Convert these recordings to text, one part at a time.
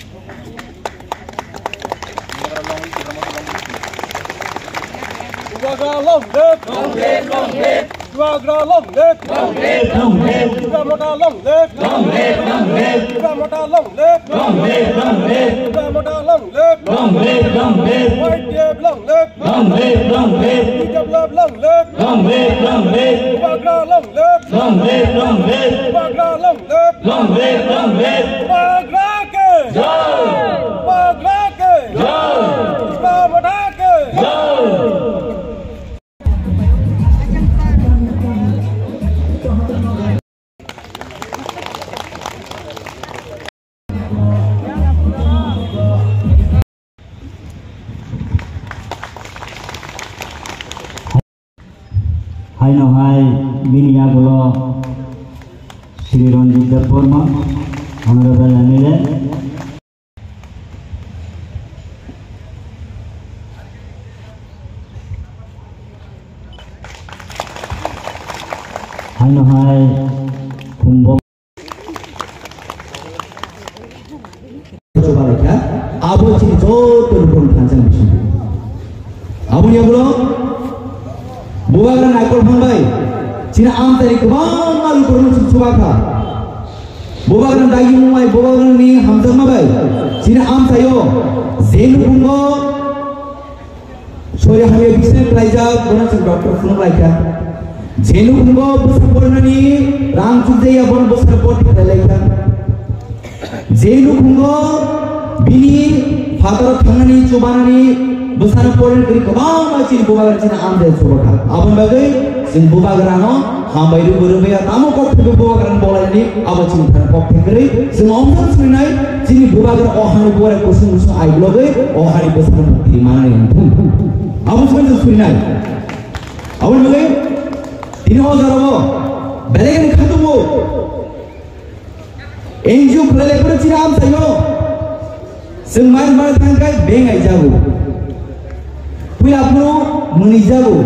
Bubagra long live! Long live! Long live! Bubagra long live! Long live! Long live! Bubagra long live! Long live! Long live! Bubagra long live! Long live! Long live! Bubagra long live! Long live! Long live! White Dave long live! Long live! Long live! Hijab love long live! Long live! Long live! Bubagra long live! Long live! Long live! Bubagra long live! Long live! Long live! Bubagra ke jai! Bubagra ke jai! Bubagra ke jai! Hai no hai bini agulo Sri Ranjit Dapurma Honorable MLA Hai no hai kumbo coba lagi ya abu ciri jodoh pun panjang di sini abu ya bro Bubagra naikol bangbai, Cina am tadi kebang malu turun subaka. Bubagra dagi mumai, Bubagra ni hamzah mabai, Cina am tayo, Zenu bungo, sorry hame bisnes pelajar, bukan sih dokter phone lagi. Zenu bungo besar porna ni, ram cudaya bukan besar port lagi. Zenu bungo, bini, father thangani, cobani. Besar poin kiri kebang macam Bubagra Cina ambil subaka. Abang bagai sing Bubagra no, hambai itu berbeda. Tamu kok tu Bubagra bola ini, abang Cina kok kiri. Semua orang sebenarnya Cina Bubagra hari bola kosong air logai, hari besar di mana yang pun. Abang sebenarnya abang bagai ini orang Arab, balik ni kata bu, NGO pelak pun Cina am sayo, semua orang tangkai bengai jauh. Pula pun menijau,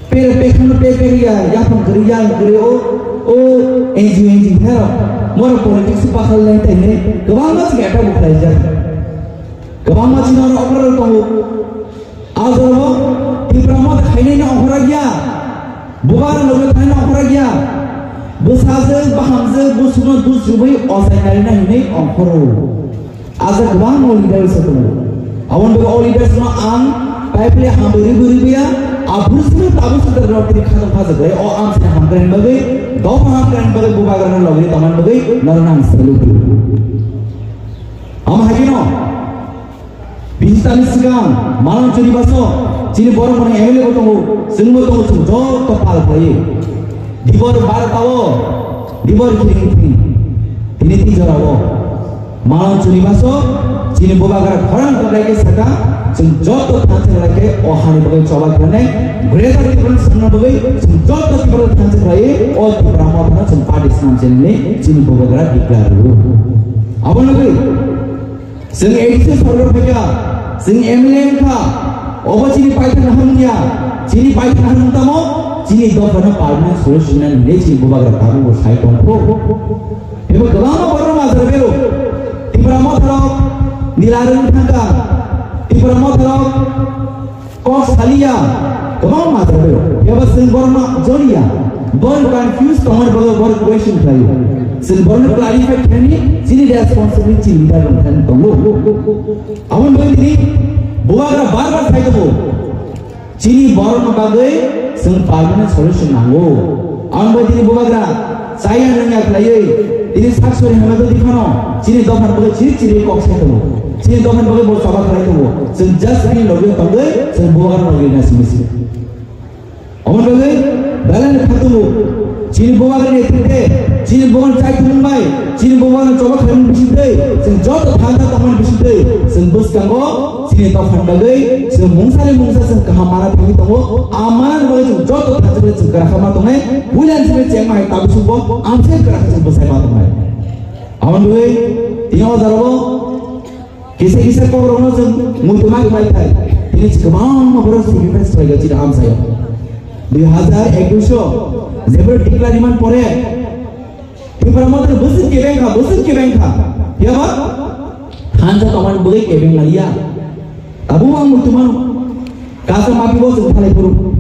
pekan ya, yang kerja oh NGO hero, mora politik supakal lain tene, kebang masih ada bukan aja, kebang masih orang orang tahu, agama di pramat kini nak orang dia, bukan orang kini nak orang dia, besar bahamze busuna dus jubai osai karena ini orang, aza kebang mau leader satu, awan bega leader semua am Pipe ham beri ya, abus sudah terlalu khasam khas gaya. Oh am sih ham keren bagai, dua ham keren bagai Bubagra lagi teman bagai, naran selalu. Am hari no, bisnis sekarang malam curi baso, cini borong mana MLA ketemu, semua ketemu jauh topal kaya. Di bor bar tahu, di bor ini tiga rawo. Malam curi baso, cini Bubagra orang terlagi sekarang. Senjata tangan lagi, hari bagai coba kerana, berita di dalam sana bagai senjata di dalam tangan lagi, di Brahma pun sempat Islam ini, Cina Bubagra declare dulu. Apa lagi? Seng edisi server mereka, seng MLA ka, apa Cina paitan hamnya, Cina paitan ham tamu, Cina doa parlimen solusinya ini Cina Bubagra tahu saya tompo. Ibu kelama baru mazhar belu, di Brahma terang, nilaran tangga. Ibrahimotherok kos halia kemana matra bero ya bas singborna jolia born confused tomar bago question kali singborna clarify kani sini responsibility leader kan tongo awan begini Bubagra bar saya tu sini borna bagai sing parliament solution nango awan begini Bubagra saya nanya kali ini saksori hamadu dikhano sini dohar bagai ciri kok saya tu Cina dohan bagai bol coba kerja itu, senjas ini logi panggil, sembuhan logi nasi misi. Aman bagai, balan khatu, Cina Bubagra ni terde, Cina Bubagra cai Mumbai, Cina Bubagra coba kerja bisite, senjot thanda taman bisite, sembus kanggo, Cina dohan bagai, semungsa sengkahamana tadi tunggu, amanan bagai senjot thanda sengkahamana tunggu, bulan sebentar cengmai tabu subuh, amser kerja sembus saya tunggu. Aman bagai, tiang darabo. Kisah-kisah korona jeng multimai baik hai. Ini kemana beros defense lagi tidak am saya. 2021 Zebra declare iman pore. Di Brahma tu busin ke bank ha, ya ba? Thansa taman bagai kebeng lalia. Tabu ang mutuman. Kasa mapi bos utalai puru.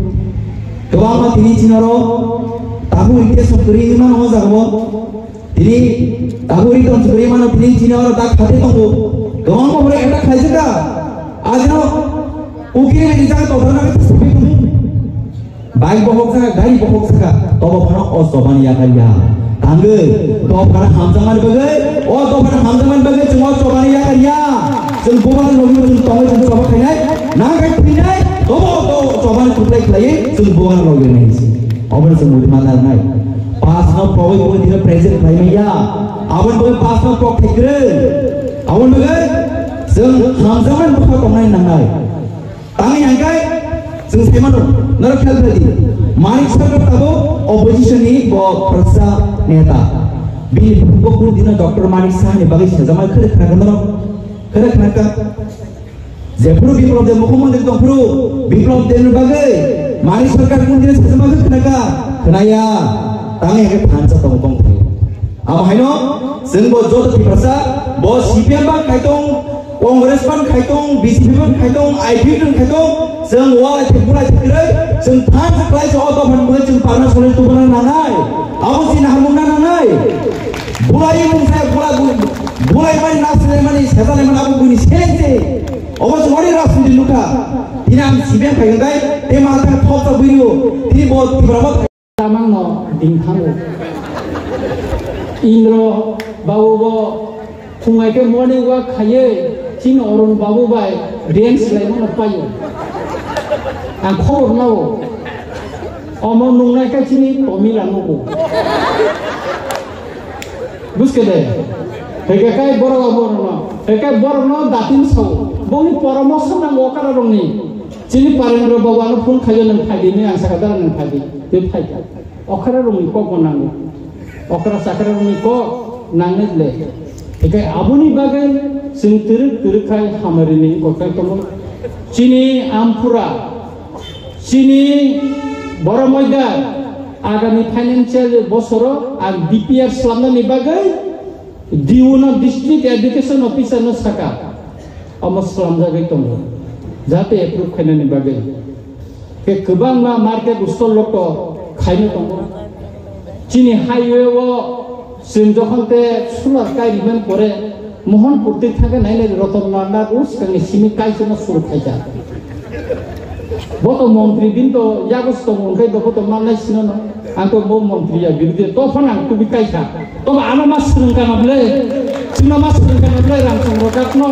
Kebang ma tini cinaro. Tabu ite sukuri iman ho jagbo. Tini tabu ite sukuri iman tini cinaro tak khate tongbo. Kebang ma bore eta khaise ka. Ajno ukire me jaga to bana ke subi tu. Baik bohok saka gari bohok saka. Tobo bana osoban ya kaya. Tangge to bana hamzaman bagai. Oh to bana hamzaman bagai cuma coban ya kaya. Jeng bukan logi jeng tongai jeng coba kaya. Nah kai pinai. Tobo to coban kutlai kaya. Jeng bukan logi nahi. Awan semua mana nahi. Pas na provoi boleh tidak present kaya ya. Awan boleh pas na pro kekre. Awan bagai. Jeng hamzaman bukan tongai nangai. Tangi angkai. Jeng semanu. Narak khel berarti. Manik sarkar tabo opposition ni persa neta. Bini buku dina Dr. Manik Sah ni bagi sejaman kerja kerja Zepro biplop de mukuman de Dr. biplop de bagai Manik sarkar pun dina sejaman kerja kenaya tangi ke panca tong. Apa hino sengbo jod di persa bos CPM bang kaitong Kongres ban kaitong BCP ban kaitong IP ban kaitong seng wala tepulai tepulai seng tan sekelai soal ban mulai seng panas mulai tu benar nanai aku sih nahamuna nanai bulai mung saya bulai ban nasle mani setan man aku buni sente awas wali rasul di luka dinam CPM kaitong tema tak foto video ini buat berapa tamang no dingkang Indro bawa sungai ke morning walk kaya Cina orang babu bay dance lagi mana payu, angkor nau, omong nungai ke sini tomilan nuku, bus kede, hekai borong nau datin sau, bongi promosi nang wakar orang ni, sini pareng bawa nu pun kaya nang padi ni angsa kata nang padi, dia padi, wakar orang ni kok nang, wakar sakar orang ni kok nang le. Hekai abuni bagai sentiri kai hamari ni kokai tomo sini ampura sini boromoida agami financial bosoro ang DPR selama ni bagai diuna district education officer no saka amos selam jagai tomo jate approve kena ni bagai ke kebang ma market ustol lokto khaino tomo sini highway wo जों जखनते सुलार कायरिमेन करे मोहन पुरते थाके नाइले रतन नांदा उस कने सिमी कायसना सुरु खायजा बतो मंत्री दिन तो यागस तो उनके बतो माननाय सिनो न आंको बो मंत्रिया बिरदे तो फनां तु बिकायसा तो आनो मास सरंकानाबले सिनो मास सरंकानाबले रां संरकातनो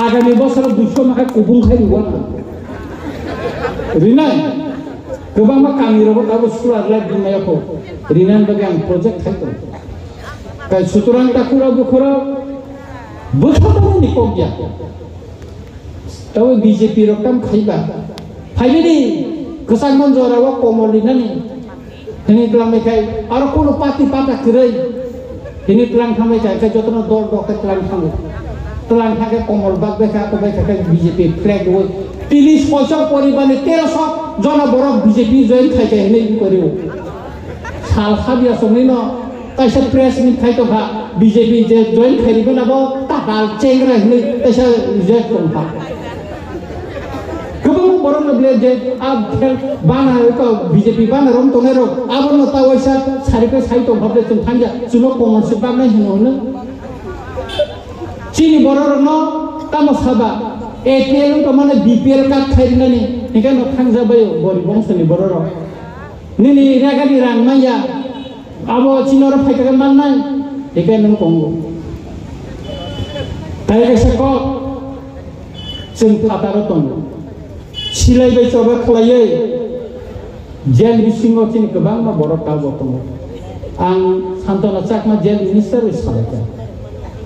आगामी बोसोर 200 माखा कुबुं खायरिवा रिनाय गोबां मा कामिरबो दाबो सुलार लाइट दिनायखौ रिनान बगे आं प्रोजेक्ट खायतो Kai suturang takura bukura bukan ni kok dia. Tahu BJP rokam khaiba. Khaibe ni kesan manjora wa komolina ni. Ini telah mekai. Arak kono parti patah kerai. Ini telah kami cai kai jotno dor dor kai telah kami komol bag beka kai BJP flag wo. Tilis pojok poribane 1300 jona borok BJP join khai kai ini koriu. Sal khabia somino Taisa press ni khai to bha BJP je join khai ribe nabo takal chengra ni taisa reject kon bha kubang borong leble je ab khel bana ko BJP bana rom to nero abon ta waisa sari ke sai to bhabde tum khanja suno komon se bag nai hino na chini borong no tamo saba APL to mane BPL ka khai na ni nika no khanja bayo bori bongso ni borong ni raga ni rang maya abo Cina orang pakai mana? Ikan nang Kongo. Tapi kesako, sengkata roton. Silai bayi coba kelai, jel bisingo Cina kebang ma borok kau botong. Ang santona cak ma jel minister isalaja.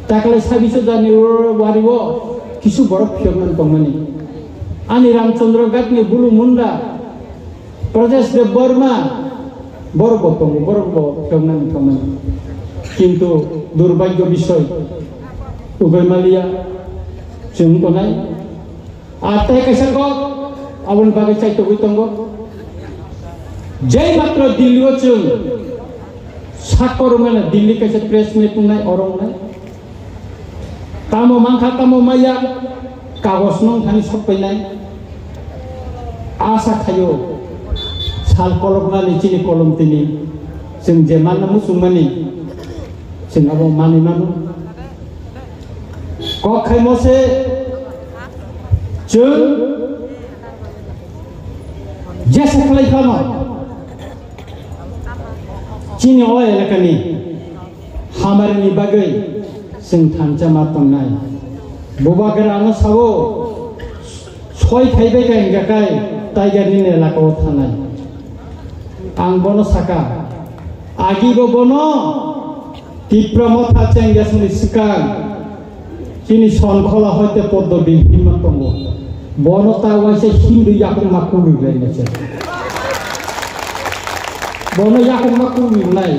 Takalai sabi sudah ni wariwo kisu borok pion pemani. Ani Ramchandra Gatni bulu munda, Pradesh de Burma. Bor botong kemenang kemenang. Kintu durbagyo bisoy. Ubay malia, cengko nai. Ate kesako, awon bagai cai to bitonggo. Jai matro Delhi ocung. Sakor mana Delhi kese press meet nai orang nai. tamo mangka tamo maya kagos nong thani soppainai asa khayo sal kolomnani chini kolom tini जों जेमान मुसुमानि जों abo mani manu kok khaimose जों jasa khlai khama chini oi elakani hamarni bagai जों थानचामा तंनाय बबागरानो सावो सय थाइबाय गायगाखाय टाइगारनि एलाकायाव थानाय आं बनो साका आगिबो बनो तिप्रमथा चेंगासनि सिकां चिनि सनखला हयते पद्दबि हिमा तंगो बनो तावासे हिंदु याकुं माकुं रुलायनायसे बनो याकुं माकुं रुलाय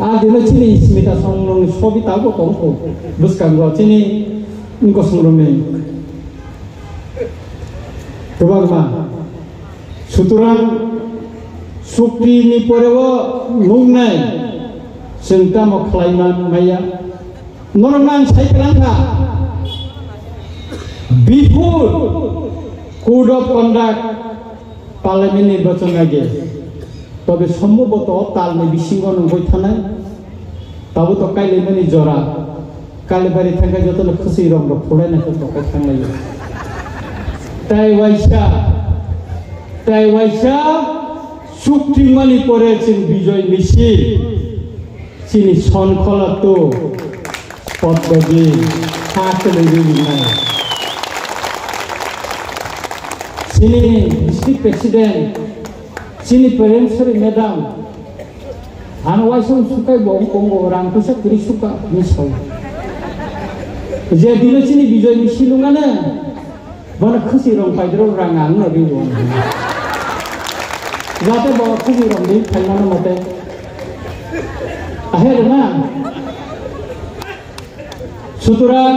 आदिनो चिनि स्मिता संनं सबिताबो तंगो बुसकांगो चिनि इंको संरमे गोबांमा सुतरां सुक्तिनि परेबो नुंनाय जों तामो खालायमान माया नरनां साइक्रांखा before code of conduct parliament निर्वाचन आगे तबे सम्भवत तालनि बिसिङाव नंगय थानाय ताबो तो काइलेमानि जरा कालिबारि थांगाय जतन खुसि रंग फरायनायखौ तकाय थांलायो ताइ वाइसा सुक्तिमानि परे जों बिजय मिছিল चिनि सनखलातो पद्दबि हाकले रिनाय चिनि डिस्ट्रिक्ट प्रेसिडेंट चिनि पेरेंट्सरि मेडाम आन वाइसं सुकाय बंगो रां फैसा करि सुका मिसाव जे दिनो चिनि बिजय मिছিलुङानो बन खुसि रं फाइद्रो रां आं नबिबो जाते ब खुसि रं दि फाइनानो मते आहेर ना सुतरां